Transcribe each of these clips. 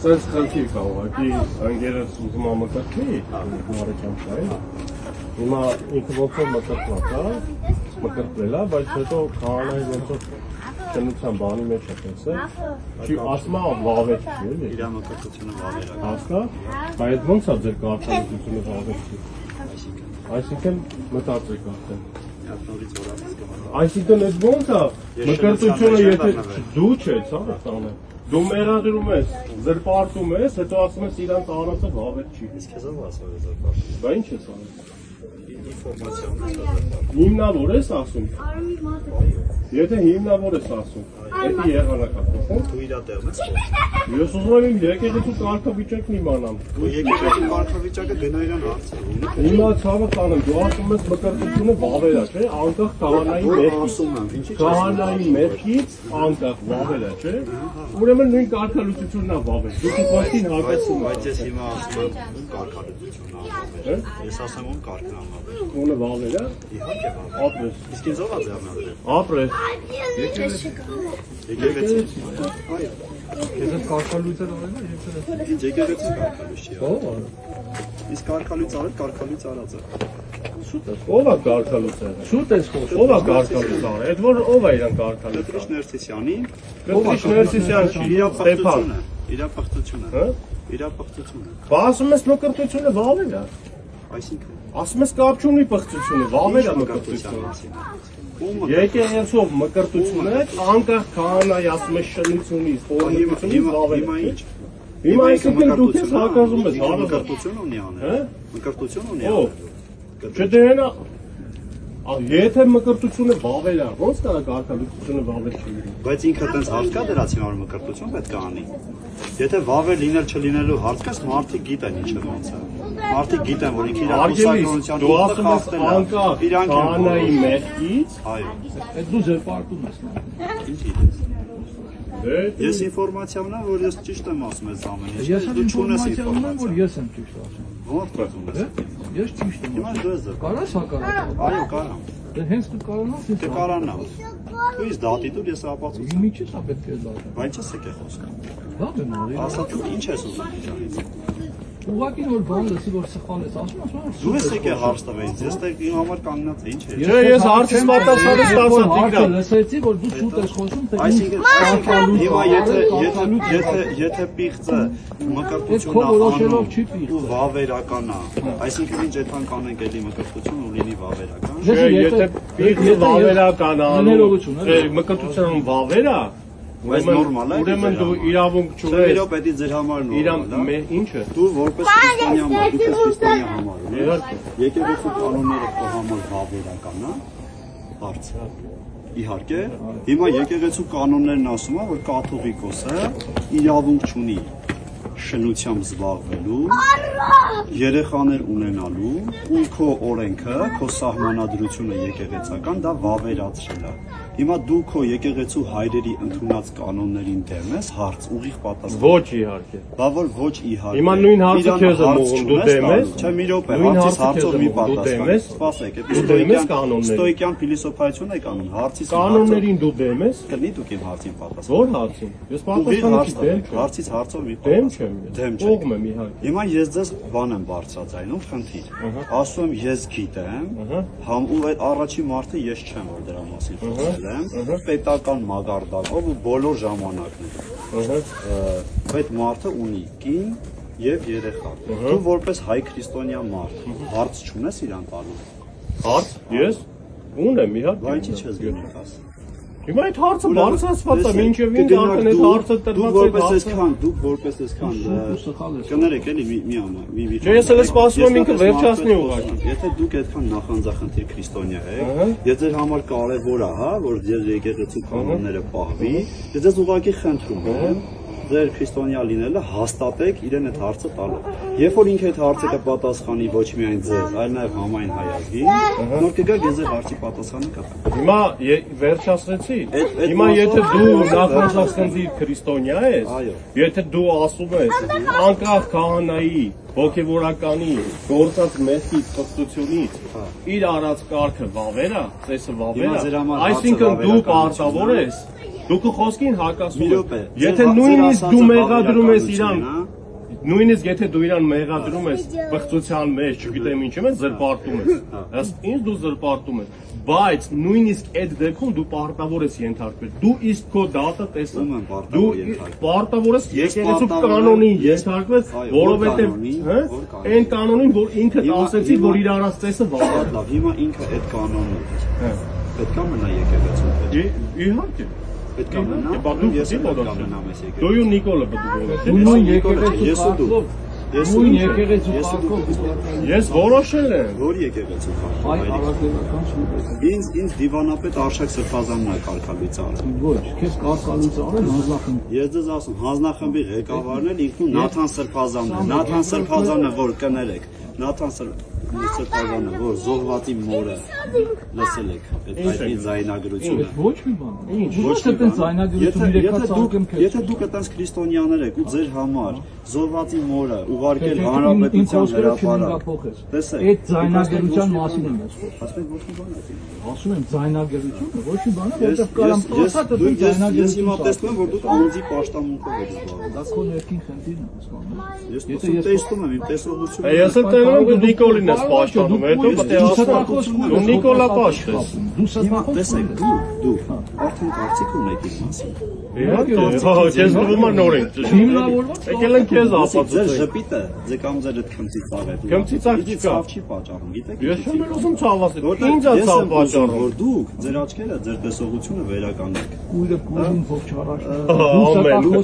Սենց խնդիր կա ուղղակի ընկերս ուզում է մկրտի, Մարիքյանցային։ Հիմա ինքը ոնց որ մկրտված է, մկրտվել է, բայց հետո քահանայի ոնց որ շնության բանի մեջ է տեսել։ Չի ասում է վավեր չի, էլի։ Իր մկրտությունը վավեր է։ Հասկա՞, բայց ոնց է ձեր կարգավիճակությունը վավեր չի։ Այսինքն մտածեք արդեն։ Այսինքն այդ ոնց է մկրտությունը եթե դու չես, հա, տանը։ Դու մեղադրում ես, զրպարտում ես, հետո ասում ես իրանց առածը վավեր չի։ Իսկ քեզ ով ասում է զրպարտում։ Բա ինչ ես անում։ Ինֆորմացիա Հիմնավոր ես ասում։ Եթե հիմնավոր ես ասում, դա եղանակ է։ Դու իր տեղն ես խոսում։ Ես ուզում եմ իմ եկեղեցու կարգավիճակն իմանամ։ Դու եկեղեցու կարգավիճակը գնա իրան հարցը։ Հիմա ցավը տանեմ, դու ասում ես մկրտությունը վավեր է, չէ՞, անկախ քահանայի մեղքից անկախ վավեր է, չէ՞։ Ուրեմն նույն կարգալուծությունն է վավեր։ Դու քո հակեցում ես։ Բայց ես հիմա ասում եմ ում կարգալուծությունն է վավեր։ Ես ասեմ ում կարգն է վավեր։ Ո՞նը վավեր է։ Իհարկե վավեր։ Ապրես։ Իսկ ինձ ով է ձեռնադրել։ Ապրես։ Եկեղեցի։ Ես այդ կարգալույցը արել եմ, Ինչ եկեղեցի կարգալույց չի։ ո՞վ է։ Իսկ կարգալույց արել, կարգալույց արած է։ Ո՞վ է կարգալուծը։ Շուտ ես խոսում։ Ով է կարգալուծը։ Այդ որ ով է իրան կարգալուծը։ Կտրիշ Ներսիսյանի։ Կտրիշ Ներսիսյան չի, Ստեփան։ Իրապախտությունը։ Հա։ Իրապախտությունը։ Բա ասում ես մկրտությունը վավեր է։ Այսինքն Ասում ես կապ չունի պղծությունը, վավեր է մկրտությունը։ Եկեղեցով մկրտությունը անկախ քահանայի ասում ես շնությունից, խորհրդությունից վավեր է։ Հիմա այսինքն դու ես հակազում ես, մկրտություն ունի անել։ Մկրտություն ունի անել։ Չդենա եթե մկրտությունը վավեր է, ո՞նց կարա կարգալուծությունը վավեր չի լինի։ Բայց ինքը տենց հարց կա դրած հիմա մկրտություն պետք է անի։ Եթե վավեր լինել չլինելու հարց կա, մարդիկ գիտեն ինչը ոնց է։ Մարդիկ գիտեն, որ ինքը իր կուսակցության դու ասում ես անկախ քահանայի մեղքից, այո։ Այդ դու զրպարտում ես։ Ինչ գիտես։ Ես ինֆորմացիա ունեմ, որ ես ճիշտ եմ ասում ես ամեն ինչ։ Ես Դու չունես ինֆորմացիա ունեմ, որ ինֆորմացիա։ ես եմ ճիշտ ասում։ Ո՞նց պատում ես։ Ես ճիշտ եմ Հիմա դու ես զրպարտում։ Կարաս հակառակը։ Այո, կարամ։ Դե հենց դու կարողանաս ես։ Դե կարանամ։ Դու ես դատի դու ես ապացուցում։ Իմի չի սա պետք է դառնա։ Բայց ես եկե խոսքը։ Դա դնարի։ Ասա դու ինչ ես ուզում իջանից։ Ուղղակի որ բան լսի որ սխալ ես ասում ես։ Դու ես եկե հարց տվեց, ես դեռ իմ համար կանգնած եմ, ինչ է։ Ես հարցից պատասխանես 10 Հարցը լսեցի որ դու շուտ ես խոսում թե Այսինքն հիմա եթե պիղծը մկրտությունն որոշելով չի ու վավերական է, այսինքն ինչ այդքան կանենք էլի մկրտություն ու լինի վավերական։ Եթե պիղծը վավերական է, մկրտությունը վավեր է, Բայց նորմալ է։ Ուրեմն դու իրավունք չունես։ Իրո պետք է ձեր համար նորմալ է։ Ինչը։ Դու որպես քրիստոնյա համար, դու քրիստոնյա համար ես։ Եկեղեցու կանոնները քո համար վավերական է։ Հարցը։ Իհարկե, հիմա եկեղեցու կանոններն ասում են, որ կաթողիկոսը իրավունք չունի շնությամբ զբաղվելու, երեխաներ ունենալու, ու քո օրենքը, քո սահմանադրությունը եկեղեցական դա վավերացրել է։ Հիմա դու քո եկեղեցու հայրերի ընդունած կանոններին դեմ ես, հարց ուղիղ պատասխան։ Ոչ իհարկե։ Բա որ ոչ իհարկե։ Հիմա նույն հարցը քեզ եմ ուղղում, դու դեմ ես։ Չէ, մի րոպե, հարցից հարցով մի պատասխան։ Սպասեք, ստոիկյան փիլիսոփայություն եք անում, հարցից կանոններին դու դեմ ես։ Կլինի դուք իմ հարցին պատասխան։ Ո՞ր հարցին։ Ես պատասխանում չեմ։ Հարցից հարցով մի դեմ չեմ։ Դեմ չեմ։ Կողմ եմ իհարկե։ Հիմա ես ձեզ բան եմ բարձրացնում, խնդիր։ Ասում եմ ես գիտեմ, համ ու այդ առաջի մարդը ես չեմ, որ դրա մասին խոսել եմ, պետական մագարտակով ու բոլոր ժամանակներում։ Այդ մարդը ունի կին եւ երեխա։ Դու որպես հայ քրիստոնյա մարդ հարց չունես իրան տալու։ Հարց։ Ես ունեմ իհարկե։ Բայց ինչի՞ չես գնում ասում։ Հիմա այդ հարցը բարձրացված է, մինչև ինձ արդեն այդ հարցը տրված դուք որպես այսքան կներեք էլի մի ամա, մի վիճակ։ Չէ, ես էլ սպասում եմ ինքը վերջացնի ուղղակի։ Եթե դուք այդքան նախանձախնդիր քրիստոնյա եք, եթե ձեր համար կարևոր է, հա, որ ձեր եկեղեցու կանոնները պահվի, ես ձեզ ուղղակի խնդրում եմ, ձեր քրիստոնյա լինելը հաստատեք իրեն այդ հարցը տալով։ Երբ որ ինքը այդ հարցը կպատասխանի ոչ միայն ձեզ, այլ նաև համայն հայազգին, նոր կգաք ես այդ հարցի պատասխանը կտամ։ Հիմա վերջացրեցի։ Հիմա եթե դու նախանձախնդիր քրիստոնյա ես, եթե դու ասում ես անկախ քահանայի, ոգևորականի, գործած մեծից, խստությունից, իր արած կարգը վավեր է, ծեսը վավեր է, այսինքն դու պարտավոր ես, դու խոսքին հակասում ես, եթե նույնիսկ դու մեղադրում ես իրան, նույնիսկ եթե դու իրան մեղադրում ես բղծության մեջ, չգիտեմ ինչ եմ, զրպարտում ես, ըստ ինձ դու զրպարտում ես, բայց նույնիսկ այդ դեպքում դու պարտավոր ես ենթարկվել, դու իսկ քո դատը տեսա, դու պարտավոր ես եկեղեցու կանոնին ենթարկվել, որովհետև այն կանոնին, որ ինքդ ասեցի, որ իր արած ծեսը վավեր է։ Հիմա ինքը այդ կանոնը պետք է մնա եկեղեցու։ Իհարկե։ Պետք է մնա, ես էլ պետք է մնամ այս եկեղեցու։ Դու ու Նիկոլը պետք է նույն եկեղեցու նույն եկեղեցու կարգով ես որոշել եմ, որ եկեղեցու կարգով։ այ առաքելական չի։ Ինձ դիվանապետ Արշակ Սրբազանն է կարգալույց արել։ Ոչ, քեզ կարգալույց արել հանձնախմբը։ Ես դες ասում, հանձնախմբի ղեկավարն էլ ինքնու Նաթան Սրբազանն է։ Նաթան Սրբազանը, որ կներեք, Նաթան Սրբազանը, որ զոհվածի մորը լսել եք այդ զայնագրությունը։ Ոչ մի բան։ Ոչ թե տենց զայնագրություն իրեկած արկեմ քեզ։ Եթե դուք այդպես քրիստոնյաներ եք ու ձեր համար զոհվածի մորը ուղարկել հանրապետության հրապարակ, տեսեք, այդ զայնագրության մասին եմ ես խոսում։ ասում եք ոչ մի բան եք։ Ասում եմ զայնագրությունը ոչ մի բան է, որտեղ կարամ տասը դու զայնագրություն։ Ես հիմա տեսնում եմ, որ դուք անձի պաշտամունքով եք զբաղվում։ Դա քո ներքին խնդիրն է, հասկանում ես։ Ես տեսնում եմ իմ տեսողությունը։ Ես էլ տենում եմ դու Նիկոլին ես պաշտպանում, հետո պետք է ասեմ դու Նիկոլա պաշտես։ Դու սատախոս տեսեք, դու արդեն կարծիք ունեք իմ մասին։ Իհարկե, ես դու նոր ենք ճիշտ։ հիմնավորված Եկել են քեզ Ձեր ապացուցել։ ժպիտը, ձեր կամ ձեր այդ քմծիծաղը։ Քմծիծաղ չկա։ Ցավ չի պատճառում, գիտեք։ Ես չեմ ուզում ցավ ասել։ Ինձ է Ես ցավ եմ ուզում, պատճառում։ որ դուք ձեր աչքերը, ձեր տեսողությունը վերականգնեք։ կույրը կույրին փող չարաշ։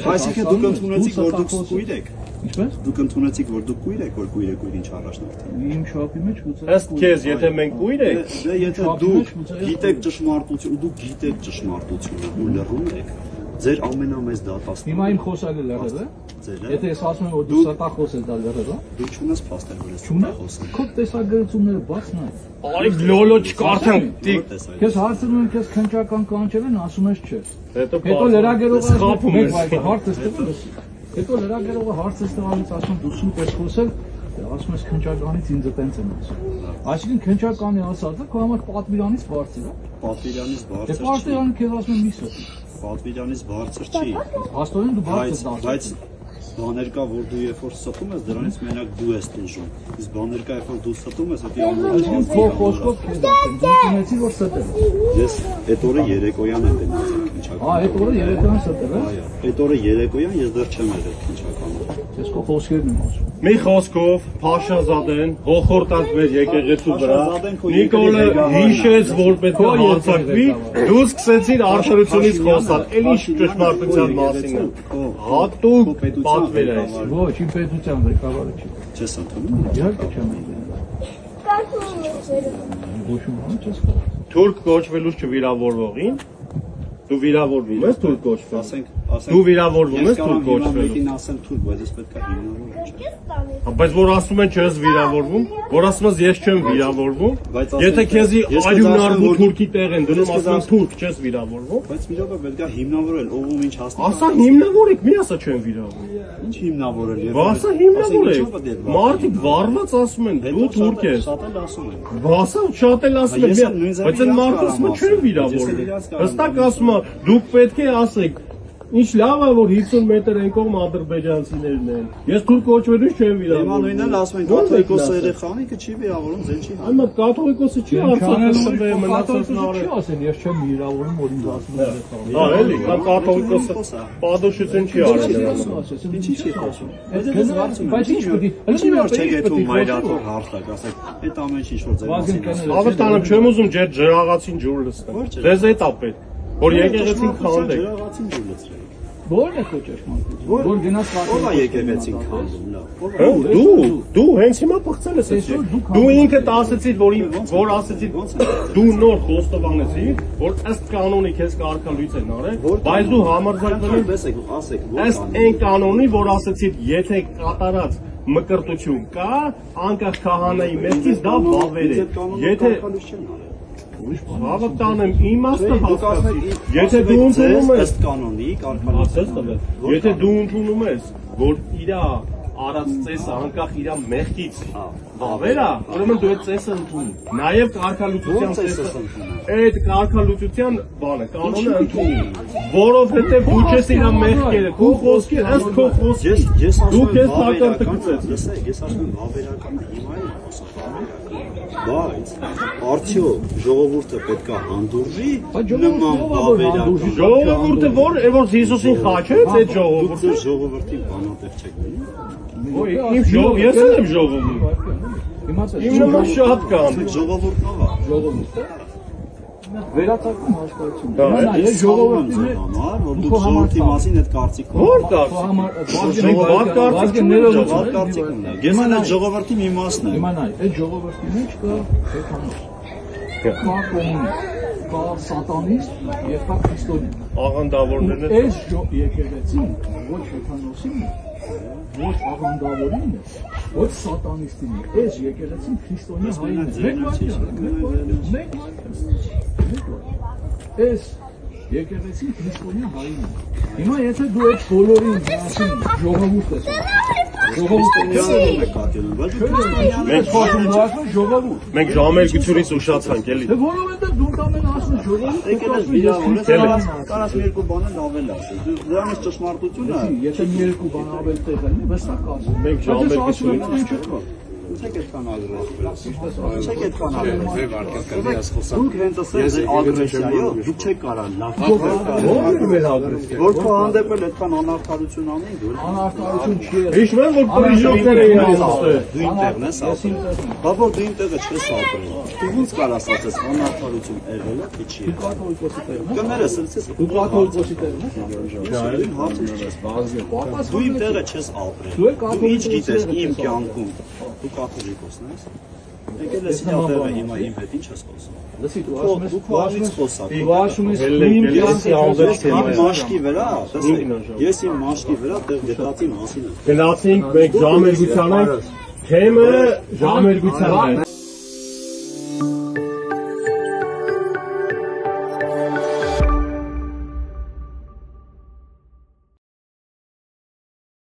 Այսինքն դուք ընդունեցիք, որ դուք կույր եք։ Ինչպես։ Դուք ընդունեցիք, որ դուք կույր եք, որ կույրը կույրին չարաշնորթի։ Իմ շապի մեջ գուցե։ Ըստ քեզ, եթե մենք կույր ենք, Դե եթե դուք գիտեք ճշմարտությունը, դուք գիտեք ճշմարտությունը ու լռում եք, ձեր ամենամեծ դատաստանը։ Հիմա իմ խոսալը լրել է։ Ձեր Եթե ես ասում եմ, որ դու սատախոս ես, դա լրել է։ դու չունես փաստեր, որ ես Չունես։ խոսում։ Քո տեսագրությունները բաց նայ։ արի լոլո չկարդեմ։ Քեզ հարցնում եմ, քեզ քնչական կանչել են, ասում ես չէ։ Հետո Հետո լրագրողը սխապում ես։ հարցը ստեղծում։ Հետո լրագրողը հարցը ստեղծալից ասում դու սուտ ես խոսել, ասում ես քնչականից ինձ տենց եմ ասում։ Այսինքն քնչականի ասածը քո համար պատվիրանից բարձր է։ Պատվիրանից Դե բարձր չի։ պատվիրանը քեզ ասում եմ մի սոտ։ Պատվիրանից բարձր չի։ Հաստորեն դու բարձր դարձել։ Բայց բաներ կա, որ դու երբ որ ստում ես, դրանից մենակ դու ես տուժում։ Իսկ բաներ կա, երբ որ դու ստում ես, դա Այսինքն քո խոսքով քեզ ասեմ, դու ունեցի որ ստել։ Ես այդ օրը երեկոյան եմ դեմացել քնչական։ Այդ օրը երեկոյան ստել է։ Այո, այդ օրը երեկոյան ես դեռ չեմ եղել քնչականում։ Ես քո խոսքերն եմ ասում։ Մի խոսքով Փաշազադեն հոխորտած մեր եկեղեցու վրա Նիկոլը հիշեց, որ պետք է հարձակվի, դու սկսեցիր արշարությունից խոսալ, էլ ինչ ճշմարտության մասին է։ Հատուկ պատվեր է այս։ Ոչ, իմ պետության ղեկավարը չի։ Չես ընդունում։ Իհարկե չեմ ընդունում։ Ոչ մի բան չես կարող։ Թուրք կոչվելուց չվիրավորվողին դու վիրավորվում ես թուրք կոչվել։ Ասենք Դու վիրավորվում ես թուրք կոչվելուց։ մեկին ասեմ թուրք, բայց ես պետք է հիմնավորում չէ։ Բայց որ ասում են չես վիրավորվում, որ ասում ես ես չեմ վիրավորվում, Բայց եթե քեզի ես արյունարու որ- թուրքի տեղ են դնում, ես ասում են կզասում- թուրք չես վիրավորվում։ Բայց մի րոպե պետք է հիմնավորել, ով ում ինչ հասնի։ Ասա հիմնավորեք, մի ասա չեմ վիրավորվում։ Ինչ հիմնավորել։ Բասա հիմնավորեք։ Մարդիկ վառված ասում են դու թուրք ես։ Շատ էլ ասում են։ Բասա շատ էլ ասում են, Ես էլ նույնիսկ բայց այն մարդը ասում է չեմ վիրավորվում։ Հստակ ասում է դուք պետք է ասեք Ինչ լավ է որ 50 մետր են կողմ ադրբեջանցիներն են։ Ես թուրք կոչվելուց չեմ Հիմա վիրավորվում։ նույնն էլ ասում են կաթողիկոսը երեխան ինքը չի վիրավորում, ձեն չի։ Այո, կաթողիկոսը չի արցախը մնացածն արել։ Չի ասել, ես չեմ վիրավորում, որ ինձ ասում են երեխան։ Հա, էլի, կամ կաթողիկոսը պատոշություն չի արել նրան։ Ինչի՞ չի խոսում։ Բայց ինչ պետք է։ Ինչի՞ որ չեք եթում մայրաթոր հարթակ, ասեք, այդ ամեն ինչ որ ձեր մասին ասում։ Ավարտանում չեմ ուզում ջեր ջրաղացին ջուր լցնել։ Դեզ էտա պետք, որ եկեղեցին քանդեք։ Ջրաղացին ջուր լցրել։ Որն է քո ճշմարտությունը։ Որ գնաս Ո՞վ է եկեղեցին քանդում, լավ։ Դու հենց հիմա բղծել ես էս։ Դու ինքդ ասացիր, որ ասացիր դու նոր խոստովանեցիր, որ ըստ կանոնի քեզ կարգալույց են արել, բայց դու համարձակվել ես ըստ այն կանոնի, որ ասացիր, եթե կատարած մկրտություն կա, անկախ քահանայի մեղքից դա վավեր է։ Եթե հավատանեմ իմաստը հասկացի, եթե դու ընդունում ես ըստ կանոնի կարգալույց, եթե դու ընդունում ես, որ իրա արած ծեսը անկախ իրա մեղքից վավեր է, ուրեմն դու այդ ծեսը ընդունի։ Նաև կարգալույցության ծեսը, այդ կարգալույցության բանը, կանոնը ընդունի, որովհետև դու չես իրա մեղքերը, քո խոսքի ըստ քո խոսքի, դու քեզ հակարդկծես։ Լսեք, ես ասում եմ վավերականը հիմա է խոսում, բայց արդյոք ժողովուրդը պետք է հանդուրժի նման վավերական։ Ժողովուրդը որ Հիսուսին խաչեց այդ ժողովուրդը։ Դուք ժողովրդի բանատեր չեք լինի։ Ես եմ ժողովուրդ։ Իմ նման շատ կան։ Ժողովուրդն ով է։ ժողովուրդը վերացարկում հաշվարկություն։ Ես ժողովուրդն եմ համար, որ դուք ժողովրդի մասին այդ կարծիք ունեք։ Որ կարծիք ունեք։ Ես այդ ժողովրդի մի մասն եմ։ Իմանայ, այդ ժողովրդի մեջ կա հեթանոս։ Կա կոմունիստ, կա սատանիստ եւ կա քրիստոնյա։ Աղանդավորներն են։ Այս եկեղեցին ոչ հեթանոսին է, ոչ աղանդավորին է, ոչ սատանիստին է, այս եկեղեցին քրիստոնյա հային է։ Այս եկեղեցին քրիստոնյա հային է։ Հիմա եթե դու այդ բոլորին դասին ժողովուրդ ես, Մենք ժամերգությունից ուշացանք էլի։ Որովհետև դու ամեն ասում ժողովուրդ Կարաս մի երկու բան ավել ասել։ Դրանից ճշմարտություն է։ Եթե մի երկու բան ավել տեղ լինի, վստահ կասեմ։ Մենք ժամերգությունից Չեք այդքան ագրեսիվ։ Չեք այդքան ագրեսիվ։ Դուք հենց ասել ագրեսիայով դուք չեք կարող լավ ագրեսիվ։ Որ քո հանդեպ էլ այդքան անարդարություն անեն դու։ Անարդարություն չի եղել։ Հիշում եմ որ պրիժոկներ էին ասել։ Դու ինտերն ես ասում։ Բաբո դու ինտերը չես ապրել։ Դու ո՞նց կարաս ասես անարդարություն եղել է, թե չի եղել։ Կաթոլիկոսի տեղն է։ Կներես ասես։ Դու կաթոլիկոսի տեղն ես։ Դու իմ տեղը չես ապրել։ Դու ինչ գիտես իմ կյանքում։ Դու կաթոլիկոսն ես։ Եկել ես իմ տեղը հիմա իմ հետ ինչ ես խոսում։ Լսի դու ասում ես Դու քո խոսակ։ դու ասում ես իմ Իմ մաշկի վրա, ես իմ մաշկի վրա տեղ գտածի մասին եմ։ Գնացինք մենք ժամերգությանը, թեմը ժամերգության է։